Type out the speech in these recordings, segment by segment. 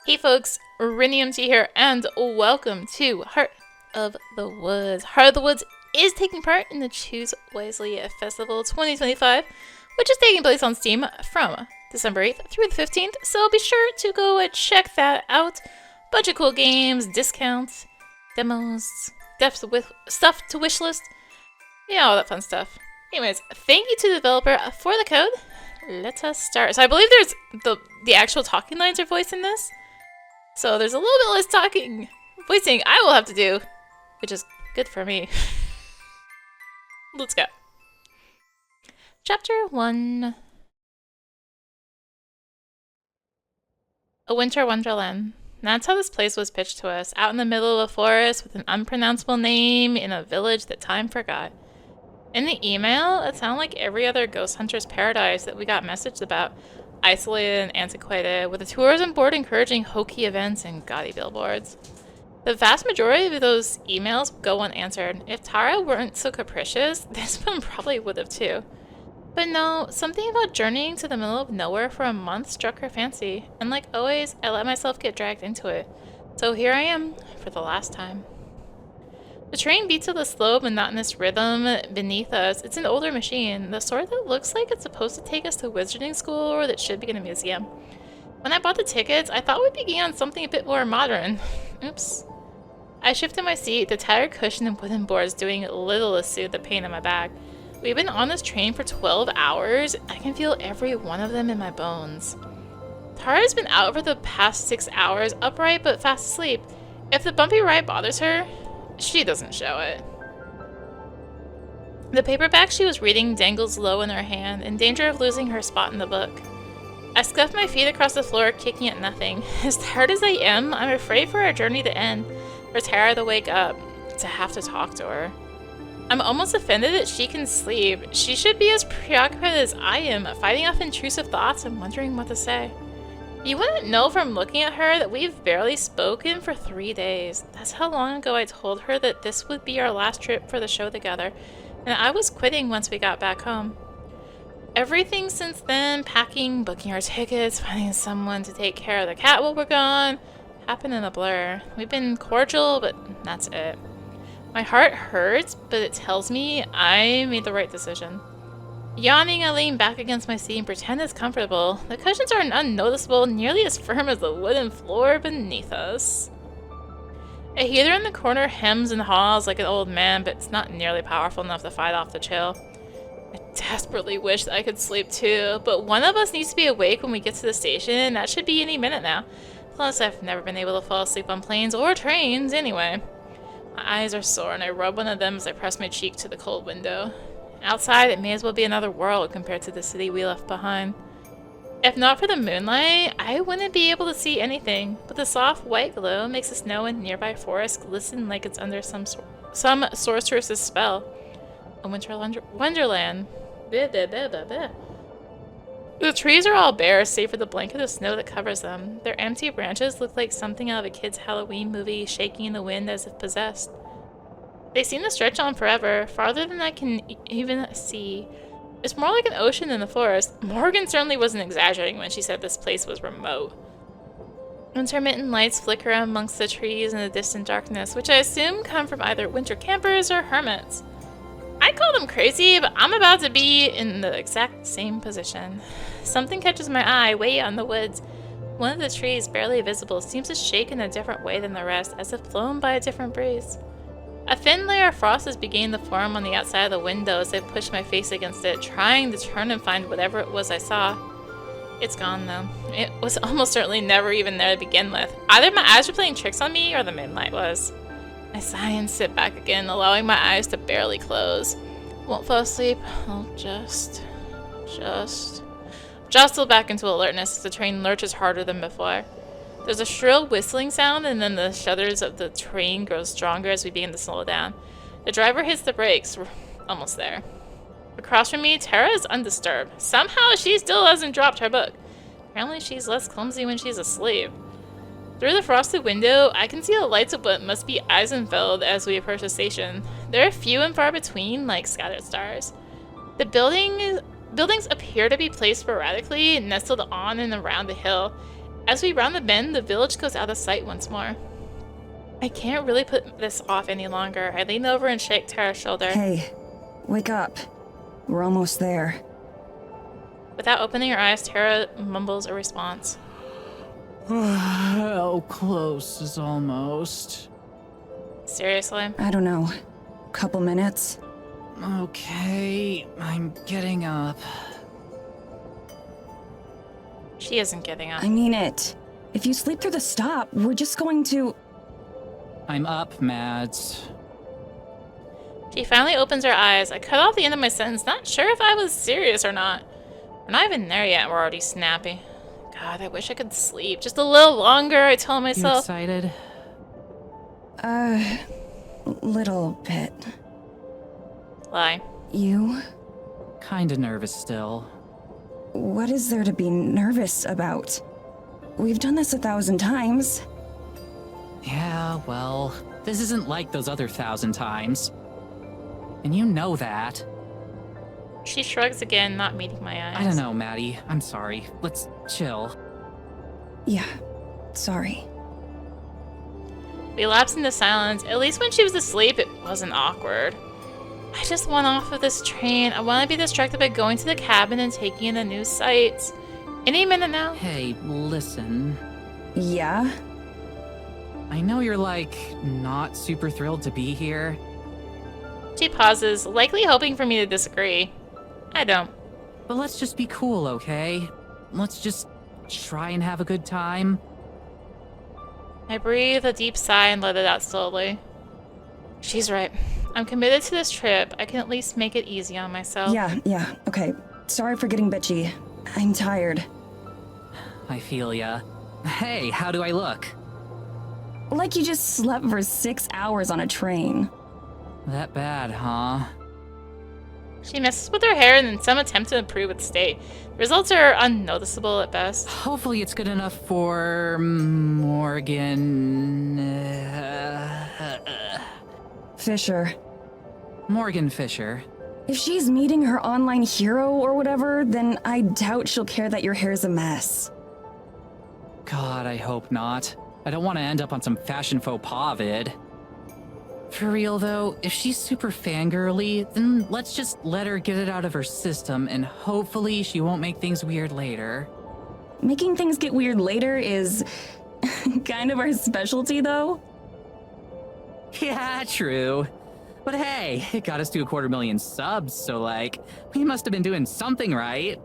Hey folks, rinimt here, and welcome to Heart of the Woods. Heart of the Woods is taking part in the Choose Wisely Festival 2025, which is taking place on Steam from December 8th through the 15th, so be sure to go check that out. Bunch of cool games, discounts, demos, stuff to wishlist, yeah, all that fun stuff. Anyways, thank you to the developer for the code. Let us start. So I believe there's the actual talking lines are voiced in this. So there's a little bit less voicing I will have to do, which is good for me. Let's go. Chapter 1. A Winter Wonderland. That's how this place was pitched to us, out in the middle of a forest with an unpronounceable name in a village that time forgot. In the email, it sounded like every other ghost hunter's paradise that we got messaged about. Isolated and antiquated, with the tourism board encouraging hokey events and gaudy billboards. The vast majority of those emails go unanswered. If Tara weren't so capricious, this one probably would have too. But no, something about journeying to the middle of nowhere for a month struck her fancy, and like always, I let myself get dragged into it. So here I am, for the last time. The train beats with a slow, monotonous rhythm beneath us. It's an older machine, the sort that looks like it's supposed to take us to wizarding school or that should be in a museum. When I bought the tickets, I thought we'd begin on something a bit more modern. Oops. I shifted my seat, the tattered cushion and wooden boards doing little to soothe the pain in my back. We've been on this train for 12 hours. I can feel every one of them in my bones. Tara's been out for the past 6 hours, upright but fast asleep. If the bumpy ride bothers her, she doesn't show it. The paperback she was reading dangles low in her hand, in danger of losing her spot in the book. I scuffed my feet across the floor, kicking at nothing. As tired as I am, I'm afraid for our journey to end, for Tara to wake up, to have to talk to her. I'm almost offended that she can sleep. She should be as preoccupied as I am, fighting off intrusive thoughts and wondering what to say. You wouldn't know from looking at her that we've barely spoken for 3 days. That's how long ago I told her that this would be our last trip for the show together, and I was quitting once we got back home. Everything since then, packing, booking our tickets, finding someone to take care of the cat while we're gone, happened in a blur. We've been cordial, but that's it. My heart hurts, but it tells me I made the right decision. Yawning, I lean back against my seat and pretend it's comfortable. The cushions are unnoticeable, nearly as firm as the wooden floor beneath us. A heater in the corner hems and haws like an old man, but it's not nearly powerful enough to fight off the chill. I desperately wish that I could sleep too, but one of us needs to be awake when we get to the station, and that should be any minute now. Plus, I've never been able to fall asleep on planes or trains anyway. My eyes are sore, and I rub one of them as I press my cheek to the cold window. Outside, it may as well be another world compared to the city we left behind. If not for the moonlight, I wouldn't be able to see anything, but the soft white glow makes the snow in nearby forests glisten like it's under some sorceress's spell. A winter wonderland. Bleh, bleh, bleh, bleh, bleh. The trees are all bare, save for the blanket of snow that covers them. Their empty branches look like something out of a kid's Halloween movie, shaking in the wind as if possessed. They seem to stretch on forever, farther than I can even see. It's more like an ocean than a forest. Morgan certainly wasn't exaggerating when she said this place was remote. Intermittent lights flicker amongst the trees in the distant darkness, which I assume come from either winter campers or hermits. I call them crazy, but I'm about to be in the exact same position. Something catches my eye way out in the woods. One of the trees, barely visible, seems to shake in a different way than the rest, as if blown by a different breeze. A thin layer of frost is beginning to form on the outside of the window as I push my face against it, trying to turn and find whatever it was I saw. It's gone, though. It was almost certainly never even there to begin with. Either my eyes were playing tricks on me, or the moonlight was. I sigh and sit back again, allowing my eyes to barely close. Won't fall asleep. I'll just jostle back into alertness as the train lurches harder than before. There's a shrill whistling sound, and then the shudders of the train grow stronger as we begin to slow down. The driver hits the brakes. We're almost there. Across from me, Tara is undisturbed. Somehow she still hasn't dropped her book. Apparently she's less clumsy when she's asleep. Through the frosted window, I can see the lights of what must be Eisenfeld as we approach the station. There are few and far between, like scattered stars. The buildings appear to be placed sporadically, nestled on and around the hill. As we round the bend, the village goes out of sight once more. I can't really put this off any longer. I lean over and shake Tara's shoulder. Hey, wake up. We're almost there. Without opening her eyes, Tara mumbles a response. How close is almost? Seriously? I don't know. Couple minutes? Okay, I'm getting up. She isn't getting up. I mean it. If you sleep through the stop, we're just going to... I'm up, Mads. She finally opens her eyes. I cut off the end of my sentence, not sure if I was serious or not. We're not even there yet, we're already snappy. God, I wish I could sleep just a little longer, I told myself. You excited? Little bit. Lie. You? Kinda nervous still. What is there to be nervous about? We've done this 1,000 times. Yeah, well, this isn't like those other 1,000 times. And you know that. She shrugs again, not meeting my eyes. I don't know, Maddie. I'm sorry. Let's chill. Yeah, sorry. We lapsed into silence. At least when she was asleep, it wasn't awkward. I just want off of this train. I want to be distracted by going to the cabin and taking in the new sights. Any minute now? Hey, listen. Yeah? I know you're, like, not super thrilled to be here. She pauses, likely hoping for me to disagree. I don't. But let's just be cool, okay? Let's just try and have a good time. I breathe a deep sigh and let it out slowly. She's right. I'm committed to this trip. I can at least make it easy on myself. Yeah, okay. Sorry for getting bitchy. I'm tired. I feel ya. Hey, how do I look? Like you just slept for 6 hours on a train. That bad, huh? She messes with her hair in some attempt to improve its state. The results are unnoticeable at best. Hopefully it's good enough for Morgan... Fisher. Morgan Fisher. If she's meeting her online hero or whatever, then I doubt she'll care that your hair's a mess. God, I hope not. I don't want to end up on some fashion faux pas vid. For real though, if she's super fangirly, then let's just let her get it out of her system and hopefully she won't make things weird later. Making things get weird later is kind of our specialty though. Yeah, true. But hey, it got us to 250,000 subs, so like, we must have been doing something right.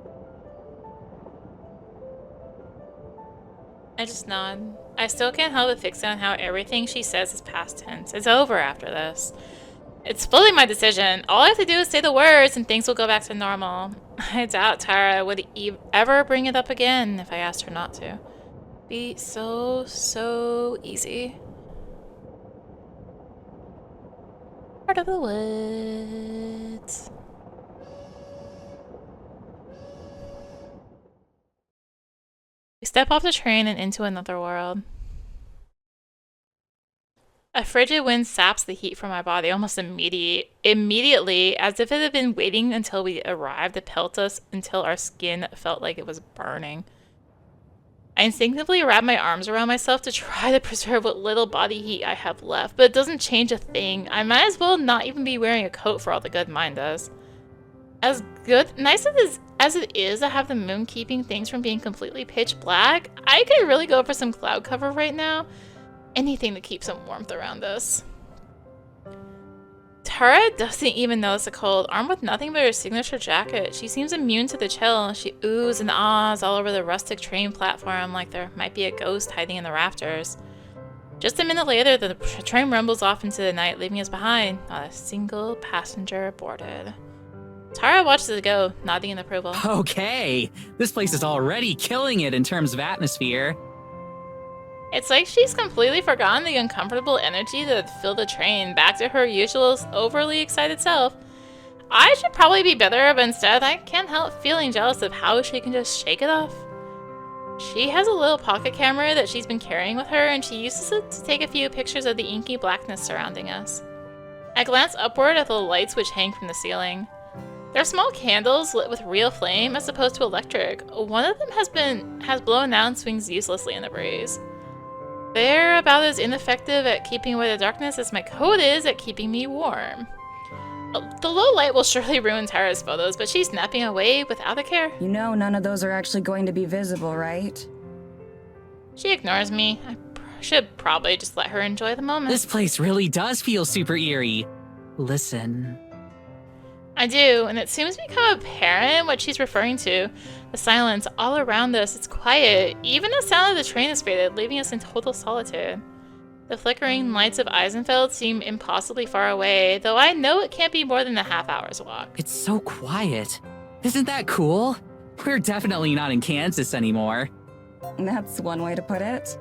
I just nod. I still can't help but fix on how everything she says is past tense. It's over after this. It's fully my decision. All I have to do is say the words and things will go back to normal. I doubt Tara would ever bring it up again if I asked her not to. Be so easy. Part of the woods. We step off the train and into another world. A frigid wind saps the heat from my body almost immediately, as if it had been waiting until we arrived to pelt us until our skin felt like it was burning. I instinctively wrap my arms around myself to try to preserve what little body heat I have left, but it doesn't change a thing. I might as well not even be wearing a coat for all the good mine does. Nice as it is to have the moon keeping things from being completely pitch black, I could really go for some cloud cover right now. Anything to keep some warmth around us. Tara doesn't even notice the cold. Armed with nothing but her signature jacket, she seems immune to the chill. She oohs and ahs all over the rustic train platform like there might be a ghost hiding in the rafters. Just a minute later, the train rumbles off into the night, leaving us behind. Not a single passenger boarded. Tara watches it go, nodding in approval. Okay, this place is already killing it in terms of atmosphere. It's like she's completely forgotten the uncomfortable energy that filled the train, back to her usual overly excited self. I should probably be better, but instead I can't help feeling jealous of how she can just shake it off. She has a little pocket camera that she's been carrying with her, and she uses it to take a few pictures of the inky blackness surrounding us. I glance upward at the lights which hang from the ceiling. They're small candles lit with real flame as opposed to electric. One of them has blown out and swings uselessly in the breeze. They're about as ineffective at keeping away the darkness as my coat is at keeping me warm. The low light will surely ruin Tara's photos, but she's napping away without a care. You know none of those are actually going to be visible, right? She ignores me. I should probably just let her enjoy the moment. This place really does feel super eerie. Listen. I do, and it soon has become apparent what she's referring to. The silence all around us, it's quiet. Even the sound of the train has faded, leaving us in total solitude. The flickering lights of Eisenfeld seem impossibly far away, though I know it can't be more than a half-hour's walk. It's so quiet. Isn't that cool? We're definitely not in Kansas anymore. That's one way to put it.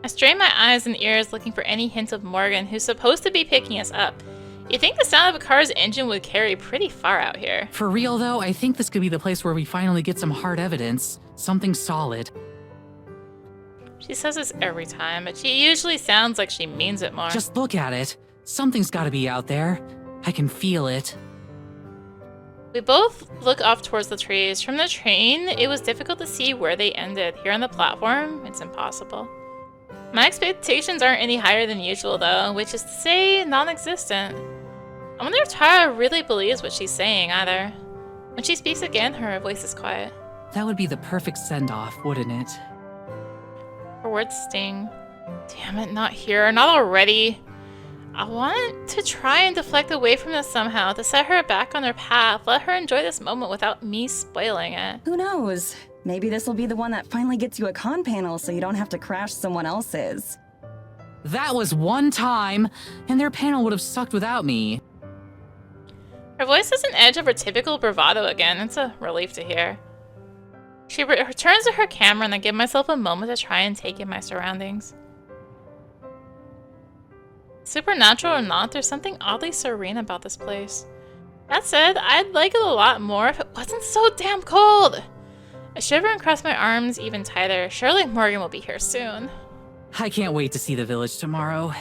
I strain my eyes and ears looking for any hint of Morgan, who's supposed to be picking us up. You'd think the sound of a car's engine would carry pretty far out here. For real though, I think this could be the place where we finally get some hard evidence. Something solid. She says this every time, but she usually sounds like she means it more. Just look at it. Something's gotta be out there. I can feel it. We both look off towards the trees. From the train, it was difficult to see where they ended. Here on the platform, it's impossible. My expectations aren't any higher than usual though, which is to say, non-existent. I wonder if Tara really believes what she's saying either. When she speaks again, her voice is quiet. That would be the perfect send-off, wouldn't it? Her words sting. Damn it, not here, not already. I want to try and deflect away from this somehow, to set her back on her path, let her enjoy this moment without me spoiling it. Who knows? Maybe this will be the one that finally gets you a con panel so you don't have to crash someone else's. That was one time, and their panel would have sucked without me. Her voice has an edge of her typical bravado again. It's a relief to hear. She returns to her camera and I give myself a moment to try and take in my surroundings. Supernatural or not, there's something oddly serene about this place. That said, I'd like it a lot more if it wasn't so damn cold. I shiver and cross my arms even tighter. Surely Morgan will be here soon. I can't wait to see the village tomorrow.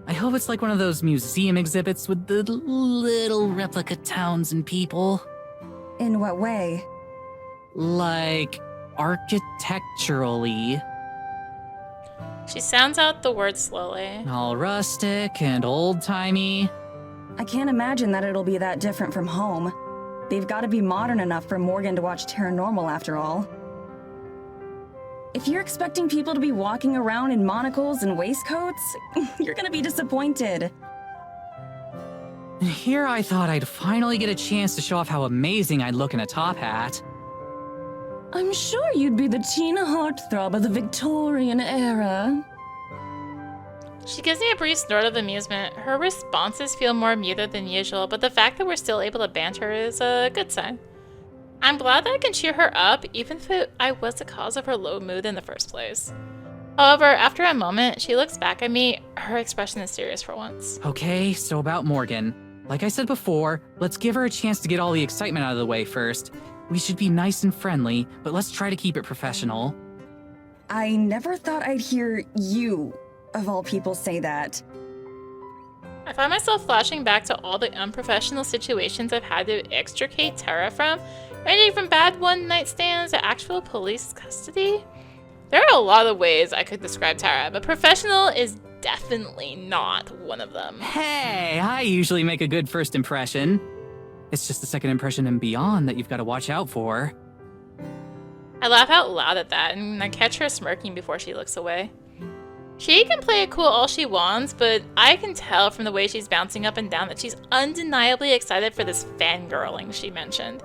I hope it's like one of those museum exhibits with the little replica towns and people. In what way? Like, architecturally. She sounds out the words slowly. All rustic and old-timey. I can't imagine that it'll be that different from home. They've got to be modern enough for Morgan to watch Paranormal after all. If you're expecting people to be walking around in monocles and waistcoats, you're gonna be disappointed. Here I thought I'd finally get a chance to show off how amazing I'd look in a top hat. I'm sure you'd be the teen heartthrob of the Victorian era. She gives me a brief snort of amusement. Her responses feel more muted than usual, but the fact that we're still able to banter is a good sign. I'm glad that I can cheer her up, even if I was the cause of her low mood in the first place. However, after a moment, she looks back at me. Her expression is serious for once. Okay, so about Morgan. Like I said before, let's give her a chance to get all the excitement out of the way first. We should be nice and friendly, but let's try to keep it professional. I never thought I'd hear you, of all people, say that. I find myself flashing back to all the unprofessional situations I've had to extricate Tara from, ranging from bad one-night stands to actual police custody. There are a lot of ways I could describe Tara, but professional is definitely not one of them. Hey, I usually make a good first impression. It's just the second impression and beyond that you've got to watch out for. I laugh out loud at that, and I catch her smirking before she looks away. She can play it cool all she wants, but I can tell from the way she's bouncing up and down that she's undeniably excited for this fangirling she mentioned.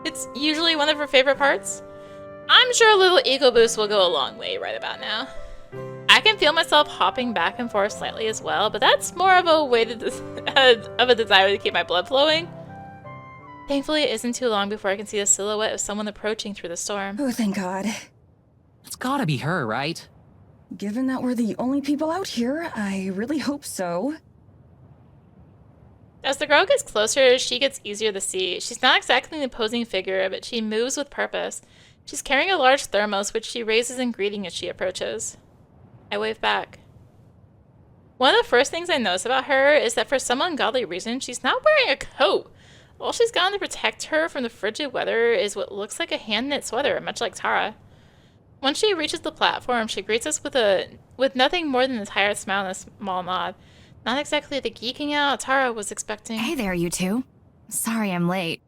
It's usually one of her favorite parts. I'm sure a little ego boost will go a long way right about now. I can feel myself hopping back and forth slightly as well, but that's more of a way of a desire to keep my blood flowing. Thankfully, it isn't too long before I can see the silhouette of someone approaching through the storm. Oh, thank God. It's gotta be her, right? Given that we're the only people out here, I really hope so. As the girl gets closer, she gets easier to see. She's not exactly an imposing figure, but she moves with purpose. She's carrying a large thermos, which she raises in greeting as she approaches. I wave back. One of the first things I notice about her is that for some ungodly reason, she's not wearing a coat. All she's gotten to protect her from the frigid weather is what looks like a hand-knit sweater, much like Tara. Once she reaches the platform, she greets us with nothing more than a tired smile and a small nod. Not exactly the geeking out Tara was expecting. Hey there, you two. Sorry I'm late.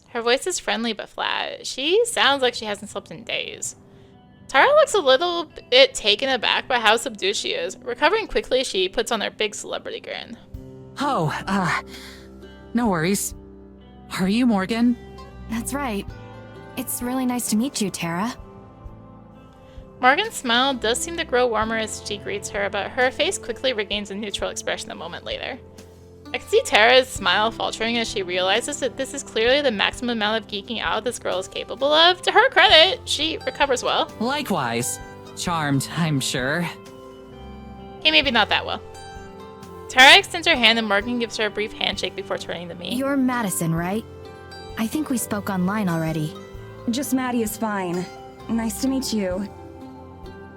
Her voice is friendly but flat. She sounds like she hasn't slept in days. Tara looks a little bit taken aback by how subdued she is. Recovering quickly, she puts on her big celebrity grin. Oh, no worries. Are you Morgan? That's right. It's really nice to meet you, Tara. Morgan's smile does seem to grow warmer as she greets her, but her face quickly regains a neutral expression a moment later. I can see Tara's smile faltering as she realizes that this is clearly the maximum amount of geeking out this girl is capable of. To her credit, she recovers well. Likewise. Charmed, I'm sure. Okay, maybe not that well. Tara extends her hand and Morgan gives her a brief handshake before turning to me. You're Madison, right? I think we spoke online already. Just Maddie is fine. Nice to meet you.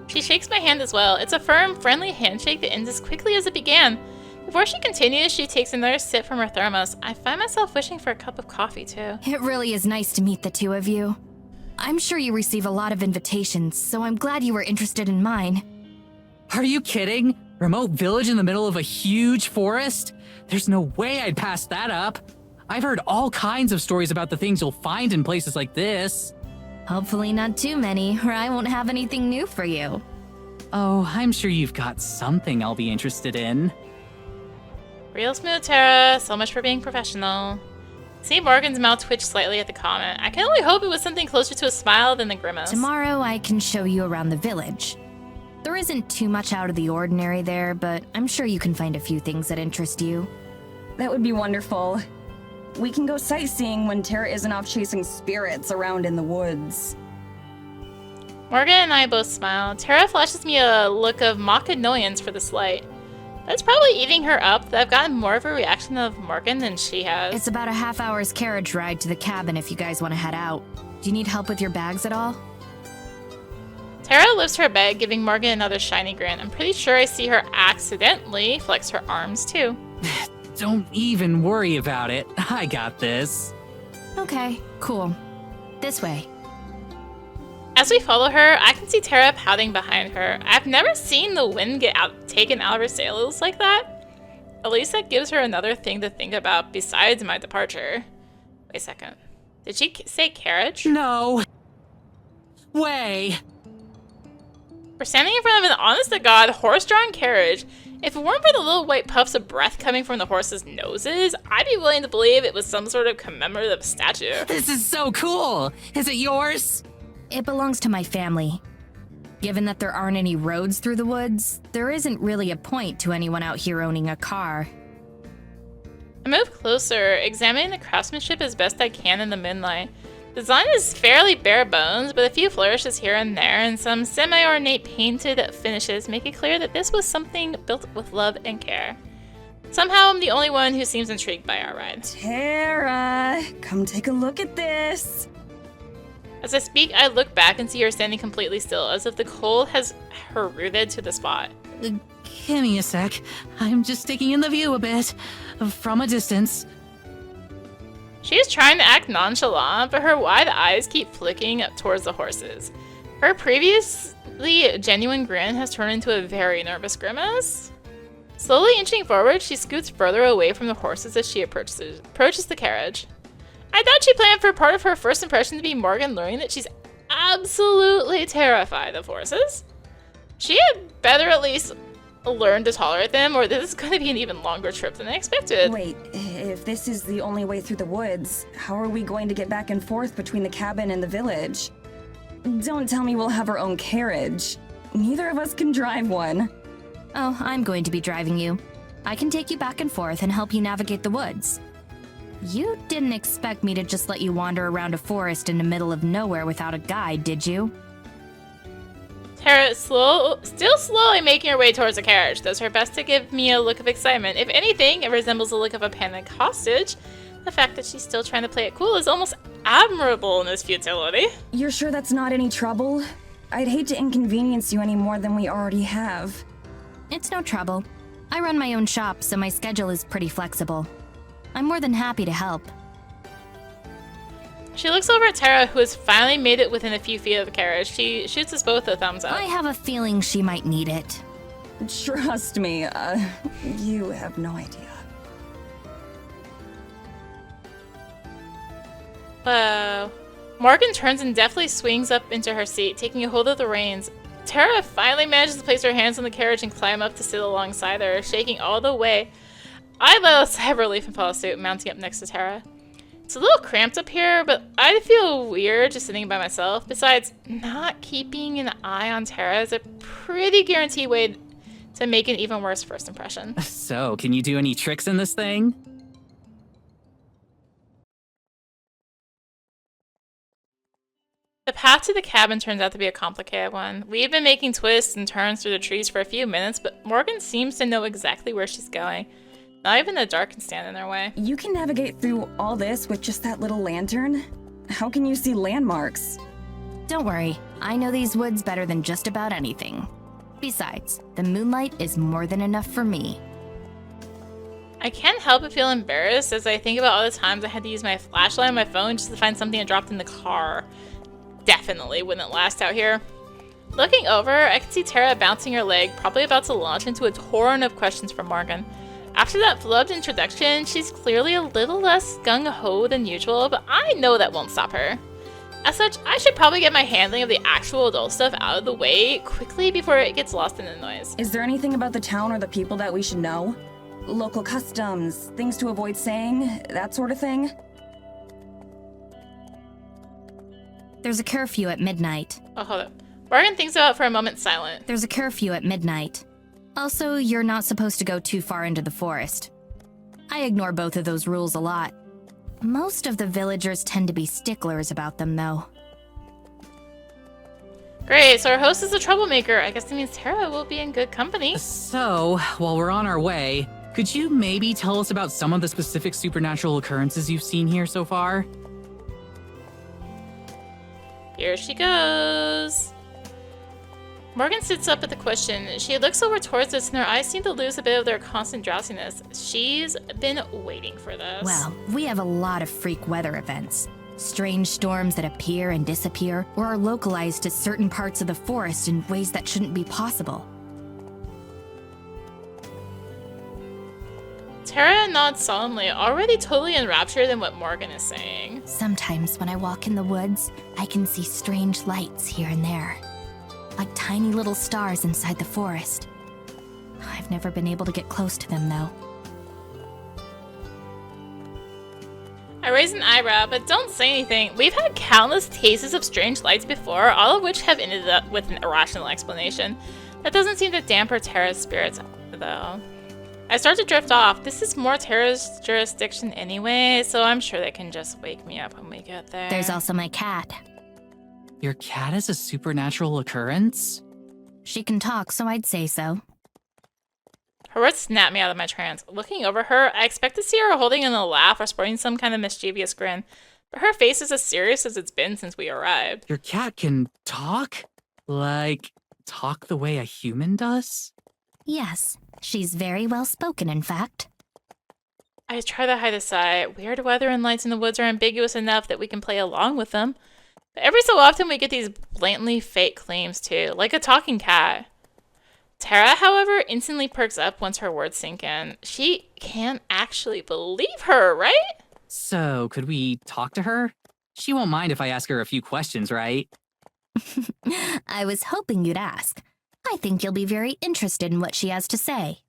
She shakes my hand as well. It's a firm, friendly handshake that ends as quickly as it began. Before she continues, she takes another sip from her thermos. I find myself wishing for a cup of coffee, too. It really is nice to meet the two of you. I'm sure you receive a lot of invitations, so I'm glad you were interested in mine. Are you kidding? Remote village in the middle of a huge forest? There's no way I'd pass that up. I've heard all kinds of stories about the things you'll find in places like this. Hopefully not too many, or I won't have anything new for you. Oh, I'm sure you've got something I'll be interested in. Real smooth, Tara. So much for being professional. See Morgan's mouth twitch slightly at the comment. I can only hope it was something closer to a smile than the grimace. Tomorrow I can show you around the village. There isn't too much out of the ordinary there, but I'm sure you can find a few things that interest you. That would be wonderful. We can go sightseeing when Tara isn't off chasing spirits around in the woods. Morgan and I both smile. Tara flashes me a look of mock annoyance for the slight. That's probably eating her up that I've gotten more of a reaction of Morgan than she has. It's about a half-hour's carriage ride to the cabin if you guys want to head out. Do you need help with your bags at all? Tara lifts her bag, giving Morgan another shiny grin. I'm pretty sure I see her accidentally flex her arms, too. Don't even worry about it. I got this. Okay, cool. This way. As we follow her, I can see Tara pouting behind her. I've never seen the wind get taken out of her sails like that. At least that gives her another thing to think about besides my departure. Wait a second. Did she say carriage? No. Way. We're standing in front of an honest-to-God horse-drawn carriage. If it weren't for the little white puffs of breath coming from the horses' noses, I'd be willing to believe it was some sort of commemorative statue. This is so cool. Is it yours? It belongs to my family. Given that there aren't any roads through the woods, there isn't really a point to anyone out here owning a car. I move closer, examining the craftsmanship as best I can in the moonlight. The design is fairly bare bones, but a few flourishes here and there and some semi-ornate painted finishes make it clear that this was something built with love and care. Somehow I'm the only one who seems intrigued by our ride. Tara, come take a look at this. As I speak, I look back and see her standing completely still, as if the cold has her rooted to the spot. Give me a sec. I'm just taking in the view a bit. From a distance. She is trying to act nonchalant, but her wide eyes keep flicking up towards the horses. Her previously genuine grin has turned into a very nervous grimace. Slowly inching forward, she scoots further away from the horses as she approaches the carriage. I thought she planned for part of her first impression to be Morgan learning that she's absolutely terrified of horses. She had better at least learn to tolerate them, or this is going to be an even longer trip than I expected. Wait, if this is the only way through the woods, how are we going to get back and forth between the cabin and the village? Don't tell me we'll have our own carriage. Neither of us can drive one. Oh, I'm going to be driving you. I can take you back and forth and help you navigate the woods. You didn't expect me to just let you wander around a forest in the middle of nowhere without a guide, did you? Tara is still slowly making her way towards the carriage, does her best to give me a look of excitement. If anything, it resembles the look of a panicked hostage. The fact that she's still trying to play it cool is almost admirable in this futility. You're sure that's not any trouble? I'd hate to inconvenience you any more than we already have. It's no trouble. I run my own shop, so my schedule is pretty flexible. I'm more than happy to help. She looks over at Tara, who has finally made it within a few feet of the carriage. She shoots us both a thumbs up. I have a feeling she might need it. Trust me, you have no idea. Whoa. Morgan turns and deftly swings up into her seat, taking a hold of the reins. Tara finally manages to place her hands on the carriage and climb up to sit alongside her, shaking all the way. I let out a sigh of relief and follow suit, mounting up next to Tara. It's a little cramped up here, but I feel weird just sitting by myself. Besides, not keeping an eye on Tara is a pretty guaranteed way to make an even worse first impression. So, can you do any tricks in this thing? The path to the cabin turns out to be a complicated one. We've been making twists and turns through the trees for a few minutes, but Morgan seems to know exactly where she's going. Not even the dark can stand in their way. You can navigate through all this with just that little lantern? How can you see landmarks? Don't worry, I know these woods better than just about anything. Besides, the moonlight is more than enough for me. I can't help but feel embarrassed as I think about all the times I had to use my flashlight on my phone just to find something I dropped in the car. Definitely wouldn't last out here. Looking over, I can see Tara bouncing her leg, probably about to launch into a torrent of questions from Morgan. After that flubbed introduction, she's clearly a little less gung-ho than usual, but I know that won't stop her. As such, I should probably get my handling of the actual adult stuff out of the way quickly before it gets lost in the noise. Is there anything about the town or the people that we should know? Local customs, things to avoid saying, that sort of thing? There's a curfew at midnight. Oh, hold up. Morgan thinks about it for a moment silent. There's a curfew at midnight. Also, you're not supposed to go too far into the forest. I ignore both of those rules a lot. Most of the villagers tend to be sticklers about them, though. Great, so our host is a troublemaker. I guess that means Tara will be in good company. So, while we're on our way, could you maybe tell us about some of the specific supernatural occurrences you've seen here so far? Here she goes. Morgan sits up at the question. She looks over towards us and her eyes seem to lose a bit of their constant drowsiness. She's been waiting for this. Well, we have a lot of freak weather events. Strange storms that appear and disappear or are localized to certain parts of the forest in ways that shouldn't be possible. Tara nods solemnly, already totally enraptured in what Morgan is saying. Sometimes when I walk in the woods, I can see strange lights here and there, like tiny little stars inside the forest. I've never been able to get close to them, though. I raise an eyebrow, but don't say anything. We've had countless cases of strange lights before, all of which have ended up with an irrational explanation. That doesn't seem to dampen Tara's spirits, though. I start to drift off. This is more Tara's jurisdiction anyway, so I'm sure they can just wake me up when we get there. There's also my cat. Your cat is a supernatural occurrence? She can talk, so I'd say so. Her words snap me out of my trance. Looking over her, I expect to see her holding in a laugh or sporting some kind of mischievous grin, but her face is as serious as it's been since we arrived. Your cat can talk? Like, talk the way a human does? Yes, she's very well spoken, in fact. I try to hide a sigh. Weird weather and lights in the woods are ambiguous enough that we can play along with them. But every so often we get these blatantly fake claims too, like a talking cat. Tara, however, instantly perks up once her words sink in. She can't actually believe her, right? So, could we talk to her? She won't mind if I ask her a few questions, right? I was hoping you'd ask. I think you'll be very interested in what she has to say.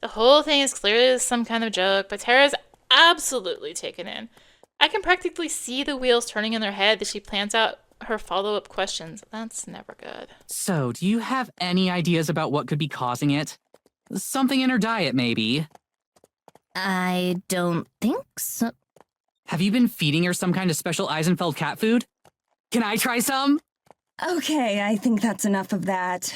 The whole thing is clearly some kind of joke, but Tara's absolutely taken in. I can practically see the wheels turning in her head as she plans out her follow-up questions. That's never good. So, do you have any ideas about what could be causing it? Something in her diet, maybe? I don't think so. Have you been feeding her some kind of special Eisenfeld cat food? Can I try some? Okay, I think that's enough of that.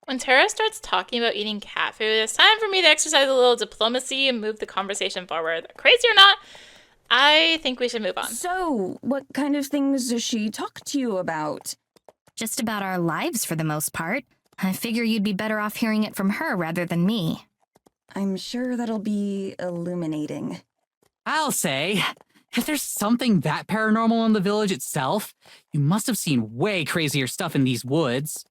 When Tara starts talking about eating cat food, it's time for me to exercise a little diplomacy and move the conversation forward. Crazy or not, I think we should move on. So, what kind of things does she talk to you about? Just about our lives for the most part. I figure you'd be better off hearing it from her rather than me. I'm sure that'll be illuminating. I'll say, if there's something that paranormal in the village itself, you must have seen way crazier stuff in these woods.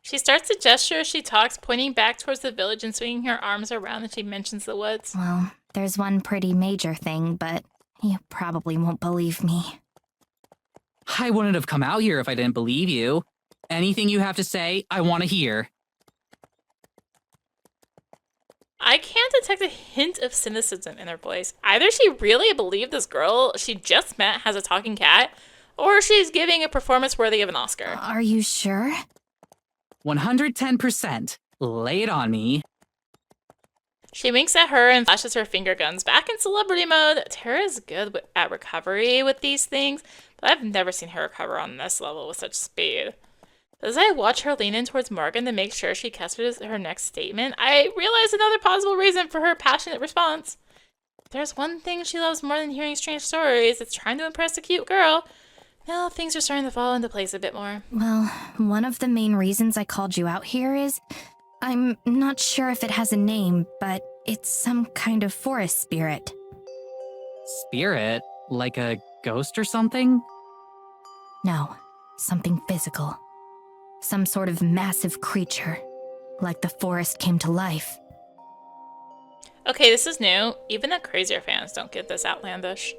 She starts to gesture as she talks, pointing back towards the village and swinging her arms around as she mentions the woods. Well, there's one pretty major thing, but you probably won't believe me. I wouldn't have come out here if I didn't believe you. Anything you have to say, I want to hear. I can't detect a hint of cynicism in her voice. Either she really believed this girl she just met has a talking cat, or she's giving a performance worthy of an Oscar. Are you sure? 110%. Lay it on me. She winks at her and flashes her finger guns back in celebrity mode. Tara is good at recovery with these things, but I've never seen her recover on this level with such speed. As I watch her lean in towards Morgan to make sure she catches her next statement, I realize another possible reason for her passionate response. If there's one thing she loves more than hearing strange stories, it's trying to impress a cute girl. Now things are starting to fall into place a bit more. Well, one of the main reasons I called you out here is I'm not sure if it has a name, but it's some kind of forest spirit. Spirit? Like a ghost or something? No, something physical. Some sort of massive creature, like the forest came to life. Okay, this is new. Even the crazier fans don't get this outlandish.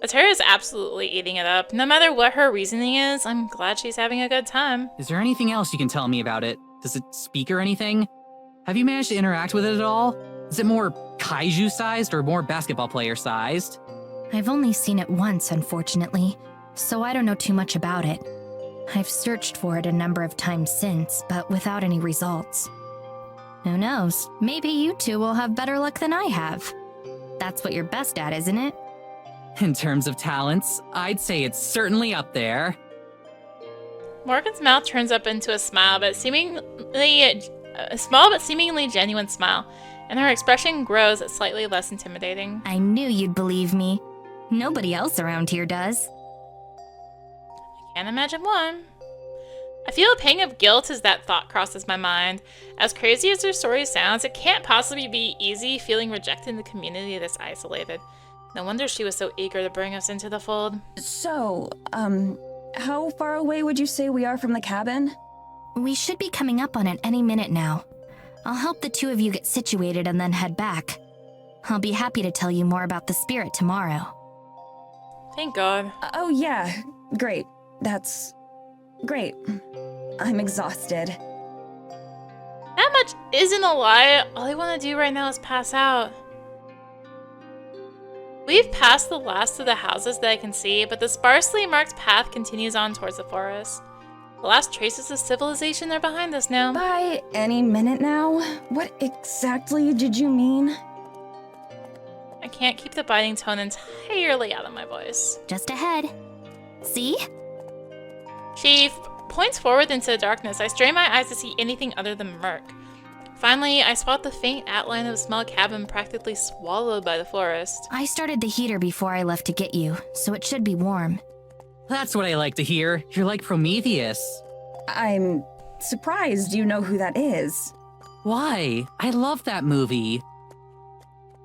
Atara is absolutely eating it up. No matter what her reasoning is, I'm glad she's having a good time. Is there anything else you can tell me about it? Does it speak or anything? Have you managed to interact with it at all? Is it more kaiju-sized or more basketball player-sized? I've only seen it once, unfortunately, so I don't know too much about it. I've searched for it a number of times since, but without any results. Who knows? Maybe you two will have better luck than I have. That's what you're best at, isn't it? In terms of talents, I'd say it's certainly up there. Morgan's mouth turns up into a small but seemingly genuine smile, and her expression grows slightly less intimidating. I knew you'd believe me. Nobody else around here does. Can't imagine one. I feel a pang of guilt as that thought crosses my mind. As crazy as her story sounds, it can't possibly be easy feeling rejected in the community this isolated. No wonder she was so eager to bring us into the fold. So, how far away would you say we are from the cabin? We should be coming up on it any minute now. I'll help the two of you get situated and then head back. I'll be happy to tell you more about the spirit tomorrow. Thank God. Oh yeah, great. That's great. I'm exhausted. That much isn't a lie. All I want to do right now is pass out. We've passed the last of the houses that I can see, but the sparsely marked path continues on towards the forest. The last traces of civilization are behind us now. By any minute now? What exactly did you mean? I can't keep the biting tone entirely out of my voice. Just ahead. See? She points forward into the darkness. I strain my eyes to see anything other than murk. Finally, I spot the faint outline of a small cabin practically swallowed by the forest. I started the heater before I left to get you, so it should be warm. That's what I like to hear. You're like Prometheus. I'm surprised you know who that is. Why? I love that movie.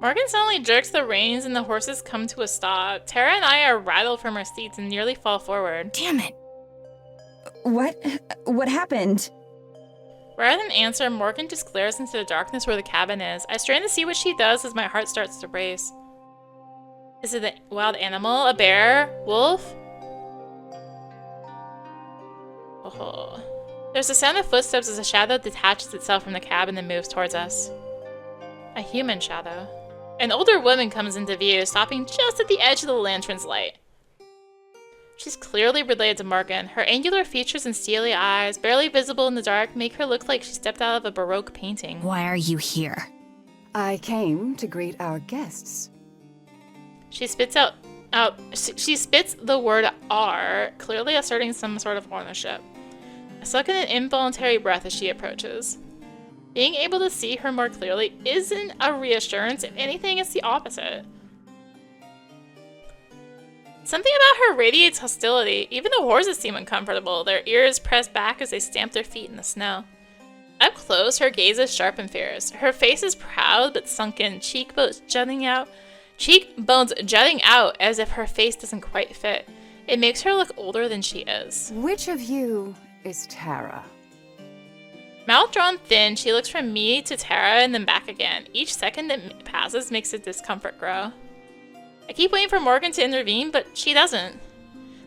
Morgan suddenly jerks the reins and the horses come to a stop. Tara and I are rattled from our seats and nearly fall forward. Damn it! What happened? Rather than answer, Morgan just glares into the darkness where the cabin is. I strain to see what she does as my heart starts to race. Is it a wild animal? A bear? Wolf? Oh. There's a sound of footsteps as a shadow detaches itself from the cabin and moves towards us. A human shadow. An older woman comes into view, stopping just at the edge of the lantern's light. She's clearly related to Morgan. Her angular features and steely eyes, barely visible in the dark, make her look like she stepped out of a Baroque painting. Why are you here? I came to greet our guests. She spits she spits the word R, clearly asserting some sort of ownership. I suck in an involuntary breath as she approaches. Being able to see her more clearly isn't a reassurance. If anything, it's the opposite. Something about her radiates hostility. Even the horses seem uncomfortable, their ears pressed back as they stamp their feet in the snow. Up close, her gaze is sharp and fierce. Her face is proud but sunken, cheekbones jutting out as if her face doesn't quite fit. It makes her look older than she is. Which of you is Tara? Mouth drawn thin, she looks from me to Tara and then back again. Each second that passes makes the discomfort grow. I keep waiting for Morgan to intervene, but she doesn't.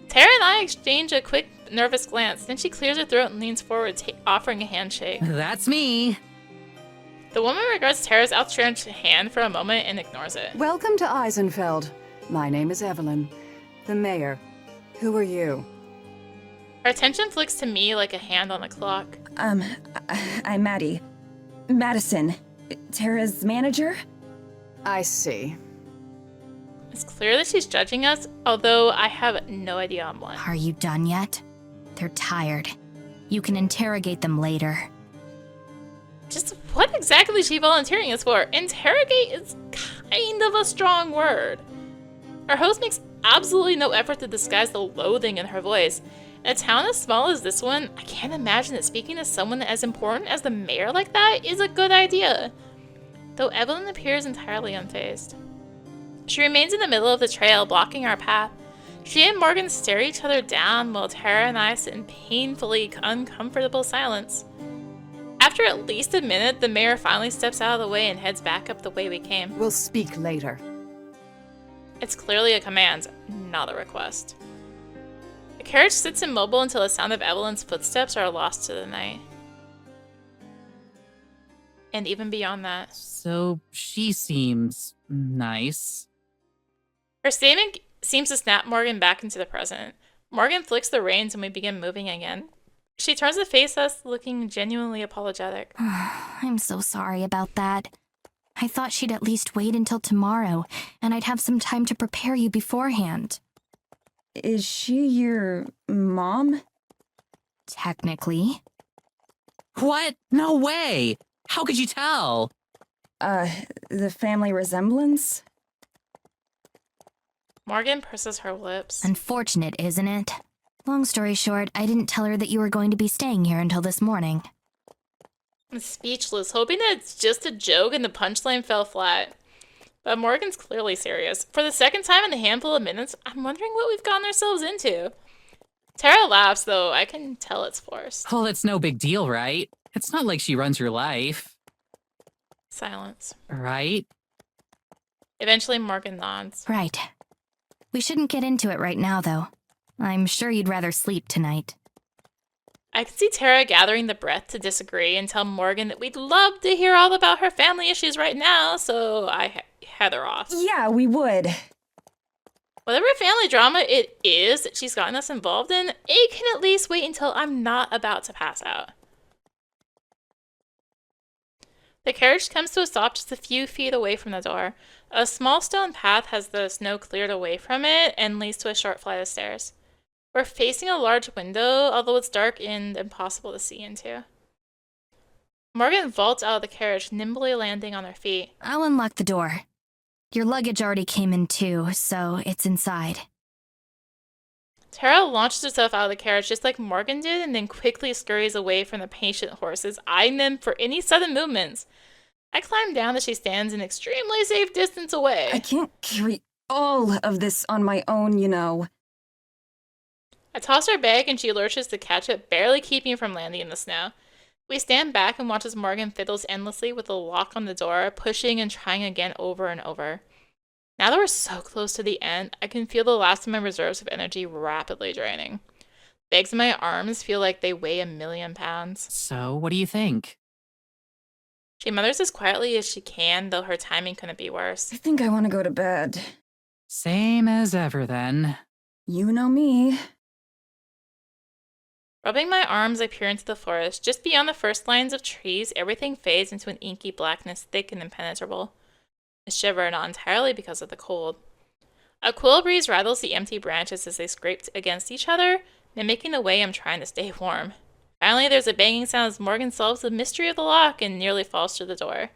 Tara and I exchange a quick, nervous glance. Then she clears her throat and leans forward, offering a handshake. That's me. The woman regards Tara's outstretched hand for a moment and ignores it. Welcome to Eisenfeld. My name is Evelyn, the mayor. Who are you? Her attention flicks to me like a hand on a clock. I'm Maddie. Madison. Tara's manager? I see. It's clear that she's judging us, although I have no idea on what. Are you done yet? They're tired. You can interrogate them later. Just what exactly is she volunteering us for? Interrogate is kind of a strong word. Our host makes absolutely no effort to disguise the loathing in her voice. In a town as small as this one, I can't imagine that speaking to someone as important as the mayor like that is a good idea. Though Evelyn appears entirely unfazed. She remains in the middle of the trail, blocking our path. She and Morgan stare each other down while Tara and I sit in painfully uncomfortable silence. After at least a minute, the mayor finally steps out of the way and heads back up the way we came. We'll speak later. It's clearly a command, not a request. The carriage sits immobile until the sound of Evelyn's footsteps are lost to the night. And even beyond that. So she seems nice. Her statement seems to snap Morgan back into the present. Morgan flicks the reins and we begin moving again. She turns to face us, looking genuinely apologetic. I'm so sorry about that. I thought she'd at least wait until tomorrow, and I'd have some time to prepare you beforehand. Is she your mom? Technically. What? No way! How could you tell? The family resemblance? Morgan purses her lips. Unfortunate, isn't it? Long story short, I didn't tell her that you were going to be staying here until this morning. I'm speechless, hoping that it's just a joke and the punchline fell flat. But Morgan's clearly serious. For the second time in a handful of minutes, I'm wondering what we've gotten ourselves into. Tara laughs, though I can tell it's forced. Well, it's no big deal, right? It's not like she runs your life. Silence. Right? Eventually, Morgan nods. Right. We shouldn't get into it right now, though. I'm sure you'd rather sleep tonight. I can see Tara gathering the breath to disagree and tell Morgan that we'd love to hear all about her family issues right now, so I head her off. Yeah, we would. Whatever family drama it is that she's gotten us involved in, it can at least wait until I'm not about to pass out. The carriage comes to a stop just a few feet away from the door. A small stone path has the snow cleared away from it and leads to a short flight of stairs. We're facing a large window, although it's dark and impossible to see into. Morgan vaults out of the carriage, nimbly landing on her feet. I'll unlock the door. Your luggage already came in too, so it's inside. Tara launches herself out of the carriage just like Morgan did and then quickly scurries away from the patient horses, eyeing them for any sudden movements. I climb down as she stands an extremely safe distance away. I can't carry all of this on my own, you know. I toss her bag and she lurches to catch it, barely keeping from landing in the snow. We stand back and watch as Morgan fiddles endlessly with the lock on the door, pushing and trying again over and over. Now that we're so close to the end, I can feel the last of my reserves of energy rapidly draining. Bags in my arms feel like they weigh 1,000,000 pounds. So, what do you think? She mutters as quietly as she can, though her timing couldn't be worse. I think I want to go to bed. Same as ever, then. You know me. Rubbing my arms, I peer into the forest. Just beyond the first lines of trees, everything fades into an inky blackness, thick and impenetrable. I shiver, not entirely because of the cold. A cool breeze rattles the empty branches as they scrape against each other, mimicking the way I'm trying to stay warm. Finally, there's a banging sound as Morgan solves the mystery of the lock and nearly falls through the door.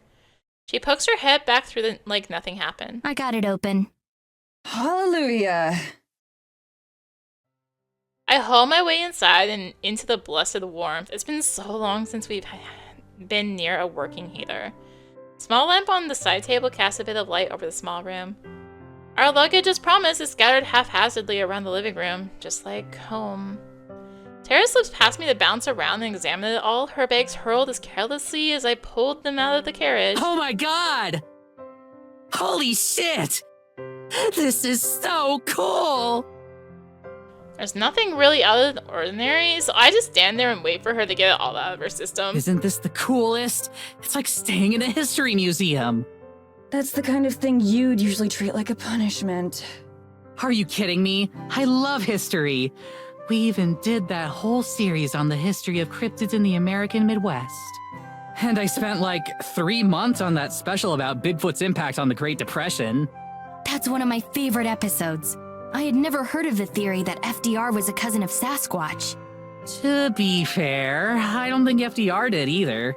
She pokes her head back through like nothing happened. I got it open. Hallelujah. I haul my way inside and into the blessed warmth. It's been so long since we've been near a working heater. Small lamp on the side table casts a bit of light over the small room. Our luggage, as promised, is scattered haphazardly around the living room, just like home. Tara slips past me to bounce around and examine it all, her bags hurled as carelessly as I pulled them out of the carriage. Oh my god! Holy shit! This is so cool! There's nothing really out of the ordinary, so I just stand there and wait for her to get it all out of her system. Isn't this the coolest? It's like staying in a history museum. That's the kind of thing you'd usually treat like a punishment. Are you kidding me? I love history. We even did that whole series on the history of cryptids in the American Midwest. And I spent like 3 months on that special about Bigfoot's impact on the Great Depression. That's one of my favorite episodes. I had never heard of the theory that FDR was a cousin of Sasquatch. To be fair, I don't think FDR did either.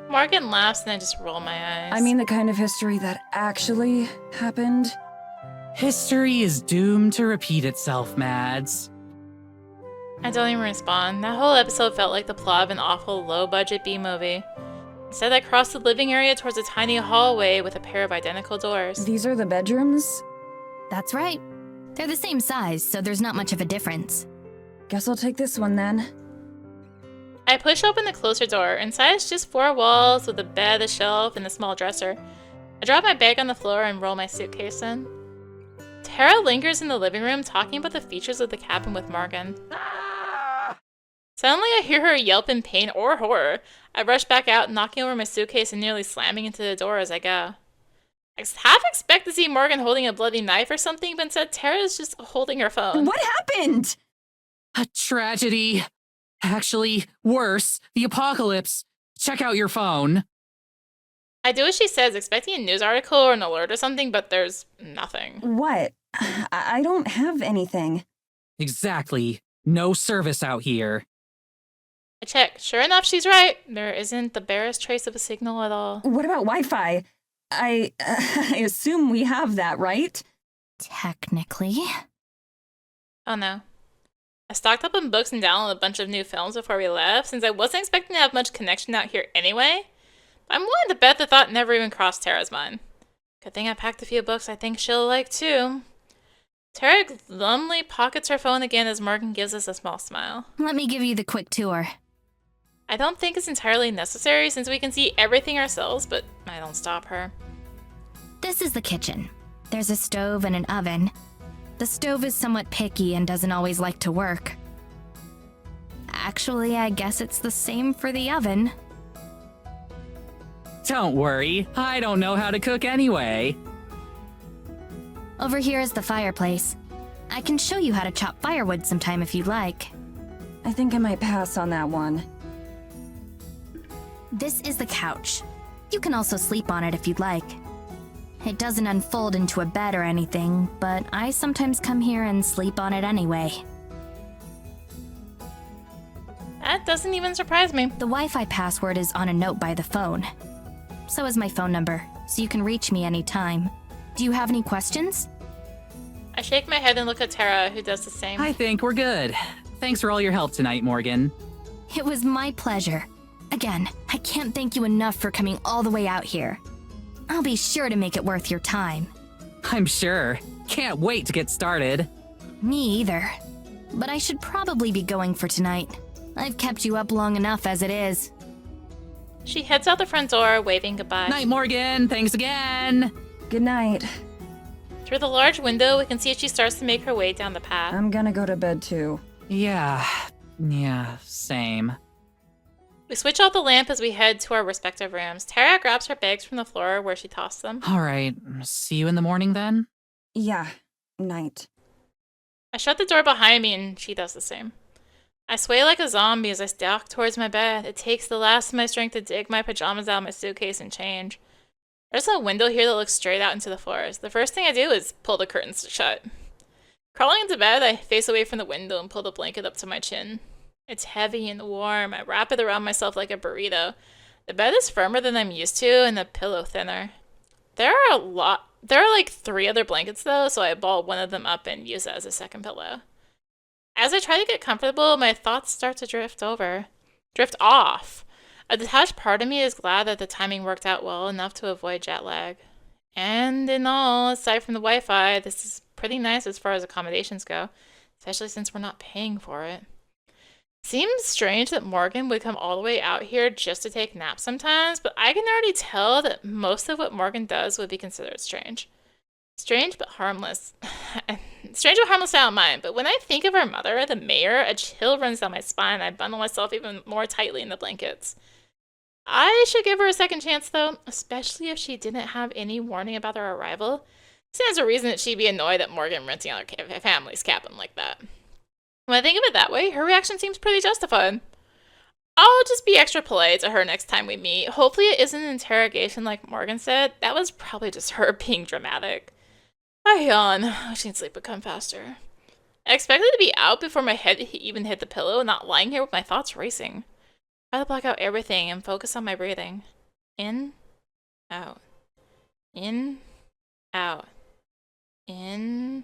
Morgan laughs and I just roll my eyes. I mean the kind of history that actually happened. History is doomed to repeat itself, Mads. I don't even respond. That whole episode felt like the plot of an awful low-budget B-movie. Instead, I crossed the living area towards a tiny hallway with a pair of identical doors. These are the bedrooms? That's right. They're the same size, so there's not much of a difference. Guess I'll take this one then. I push open the closer door. Inside is just 4 walls with a bed, a shelf, and a small dresser. I drop my bag on the floor and roll my suitcase in. Tara lingers in the living room talking about the features of the cabin with Morgan. Suddenly I hear her yelp in pain or horror. I rush back out, knocking over my suitcase and nearly slamming into the door as I go. I half expect to see Morgan holding a bloody knife or something, but instead Tara is just holding her phone. What happened? A tragedy. Actually, worse, the apocalypse. Check out your phone. I do as she says, expecting a news article or an alert or something, but there's nothing. What? I don't have anything. Exactly. No service out here. I check. Sure enough, she's right. There isn't the barest trace of a signal at all. What about Wi-Fi? I assume we have that, right? Technically. Oh no. I stocked up on books and downloaded a bunch of new films before we left, since I wasn't expecting to have much connection out here anyway. I'm willing to bet the thought never even crossed Tara's mind. Good thing I packed a few books I think she'll like too. Tara glumly pockets her phone again as Morgan gives us a small smile. Let me give you the quick tour. I don't think it's entirely necessary since we can see everything ourselves, but I don't stop her. This is the kitchen. There's a stove and an oven. The stove is somewhat picky and doesn't always like to work. Actually, I guess it's the same for the oven. Don't worry, I don't know how to cook anyway. Over here is the fireplace. I can show you how to chop firewood sometime if you'd like. I think I might pass on that one. This is the couch. You can also sleep on it if you'd like. It doesn't unfold into a bed or anything, but I sometimes come here and sleep on it anyway. That doesn't even surprise me. The Wi-Fi password is on a note by the phone. So is my phone number, so you can reach me anytime. Do you have any questions? I shake my head and look at Tara, who does the same. I think we're good. Thanks for all your help tonight, Morgan. It was my pleasure. Again, I can't thank you enough for coming all the way out here. I'll be sure to make it worth your time. I'm sure. Can't wait to get started. Me either. But I should probably be going for tonight. I've kept you up long enough as it is. She heads out the front door, waving goodbye. Night, Morgan. Thanks again. Good night. Through the large window, we can see she starts to make her way down the path. I'm gonna go to bed too. Yeah, same. We switch out the lamp as we head to our respective rooms. Tara grabs her bags from the floor where she tossed them. All right, see you in the morning then? Yeah, night. I shut the door behind me and she does the same. I sway like a zombie as I stalk towards my bed. It takes the last of my strength to dig my pajamas out of my suitcase and change. There's a window here that looks straight out into the forest. The first thing I do is pull the curtains shut. Crawling into bed, I face away from the window and pull the blanket up to my chin. It's heavy and warm. I wrap it around myself like a burrito. The bed is firmer than I'm used to and the pillow thinner. There are like 3 other blankets though, so I ball one of them up and use it as a second pillow. As I try to get comfortable, my thoughts start to drift off. A detached part of me is glad that the timing worked out well enough to avoid jet lag. And in all, aside from the Wi-Fi, this is pretty nice as far as accommodations go, especially since we're not paying for it. Seems strange that Morgan would come all the way out here just to take naps sometimes, but I can already tell that most of what Morgan does would be considered strange. Strange but harmless. Strange but harmless, I don't mind, but when I think of her mother, the mayor, a chill runs down my spine and I bundle myself even more tightly in the blankets. I should give her a second chance, though, especially if she didn't have any warning about her arrival. Stands to reason that she'd be annoyed at Morgan renting out her family's cabin like that. When I think of it that way, her reaction seems pretty justified. I'll just be extra polite to her next time we meet. Hopefully it isn't an interrogation like Morgan said. That was probably just her being dramatic. I yawn. Wishing sleep would come faster. I expected to be out before my head even hit the pillow, not lying here with my thoughts racing. Try to block out everything and focus on my breathing. In, out. In, out. In.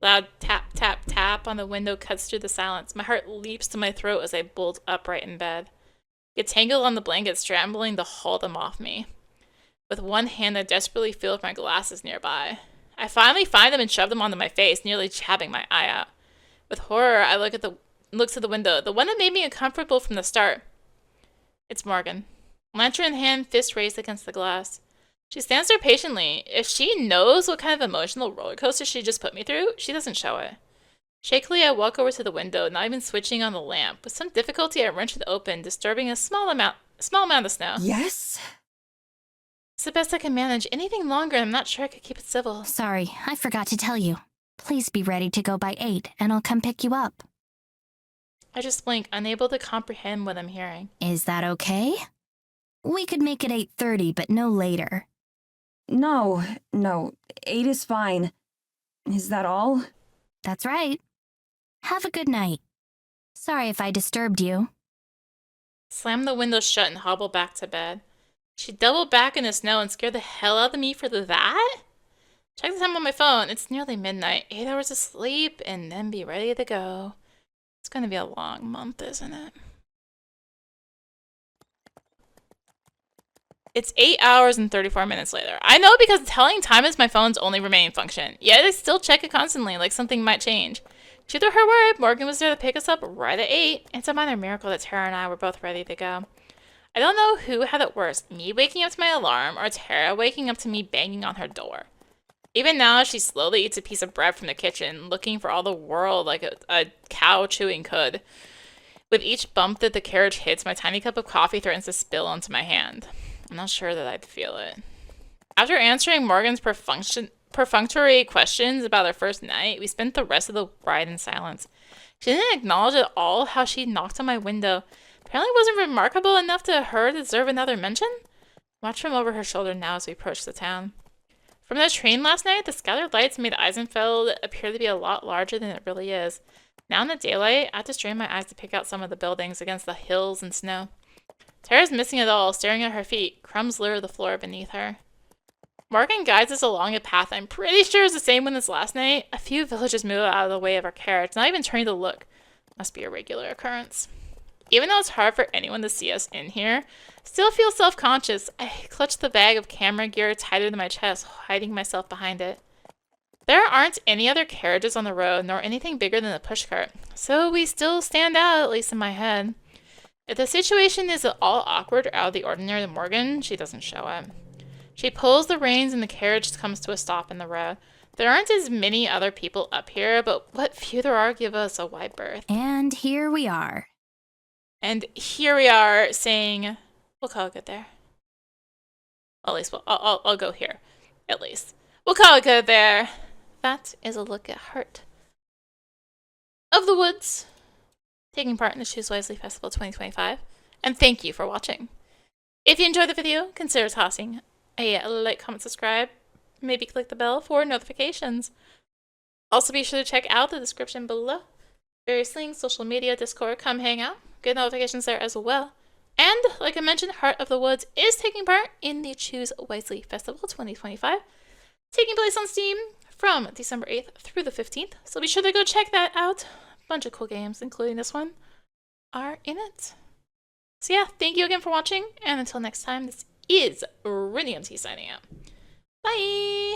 Loud tap, tap, tap on the window cuts through the silence. My heart leaps to my throat as I bolt upright in bed. Get tangled on the blanket, scrambling to haul them off me. With one hand, I desperately feel for my glasses nearby. I finally find them and shove them onto my face, nearly jabbing my eye out. With horror, I look to the window, the one that made me uncomfortable from the start. It's Morgan. Lantern in hand, fist raised against the glass. She stands there patiently. If she knows what kind of emotional roller coaster she just put me through, she doesn't show it. Shakily, I walk over to the window, not even switching on the lamp. With some difficulty, I wrench it open, disturbing a small amount of snow. Yes? It's the best I can manage. Anything longer, I'm not sure I could keep it civil. Sorry, I forgot to tell you. Please be ready to go by 8, and I'll come pick you up. I just blink, unable to comprehend what I'm hearing. Is that okay? We could make it 8:30, but no later. No, 8 is fine. Is that all? That's right. Have a good night. Sorry if I disturbed you. Slam the window shut and hobble back to bed. She doubled back in the snow and scared the hell out of me for that? Check the time on my phone. It's nearly midnight. 8 hours of sleep and then be ready to go. It's gonna be a long month, isn't it? It's 8 hours and 34 minutes later. I know because telling time is my phone's only remaining function. Yet I still check it constantly, like something might change. True to her word, Morgan was there to pick us up right at 8. It's a minor miracle that Tara and I were both ready to go. I don't know who had it worse, me waking up to my alarm or Tara waking up to me banging on her door. Even now, she slowly eats a piece of bread from the kitchen, looking for all the world like a cow chewing cud. With each bump that the carriage hits, my tiny cup of coffee threatens to spill onto my hand. I'm not sure that I'd feel it. After answering Morgan's perfunctory questions about our first night, we spent the rest of the ride in silence. She didn't acknowledge at all how she knocked on my window. Apparently wasn't remarkable enough to her to deserve another mention. Watch from over her shoulder now as we approach the town. From the train last night, the scattered lights made Eisenfeld appear to be a lot larger than it really is. Now in the daylight, I have to strain my eyes to pick out some of the buildings against the hills and snow. Tara's missing it all, staring at her feet. Crumbs litter the floor beneath her. Morgan guides us along a path I'm pretty sure is the same one as last night. A few villagers move out of the way of our carriage, not even turning to look. Must be a regular occurrence. Even though it's hard for anyone to see us in here, I still feel self-conscious. I clutch the bag of camera gear tighter to my chest, hiding myself behind it. There aren't any other carriages on the road, nor anything bigger than a pushcart, so we still stand out, at least in my head. If the situation is at all awkward or out of the ordinary to Morgan, she doesn't show it. She pulls the reins and the carriage comes to a stop in the road. There aren't as many other people up here, but what few there are give us a wide berth. And here we are. And here we are saying, we'll call it good there. At least I'll go here. At least. We'll call it good there. That is a look at Heart of the Woods, taking part in the Choose Wisely Festival 2025. And thank you for watching. If you enjoyed the video, consider tossing a like, comment, subscribe. Maybe click the bell for notifications. Also be sure to check out the description below. Various links, social media, Discord, come hang out. Get notifications there as well. And, like I mentioned, Heart of the Woods is taking part in the Choose Wisely Festival 2025, taking place on Steam from December 8th through the 15th. So be sure to go check that out. A bunch of cool games, including this one, are in it. So yeah, thank you again for watching, and until next time, this is rinimt signing out. Bye!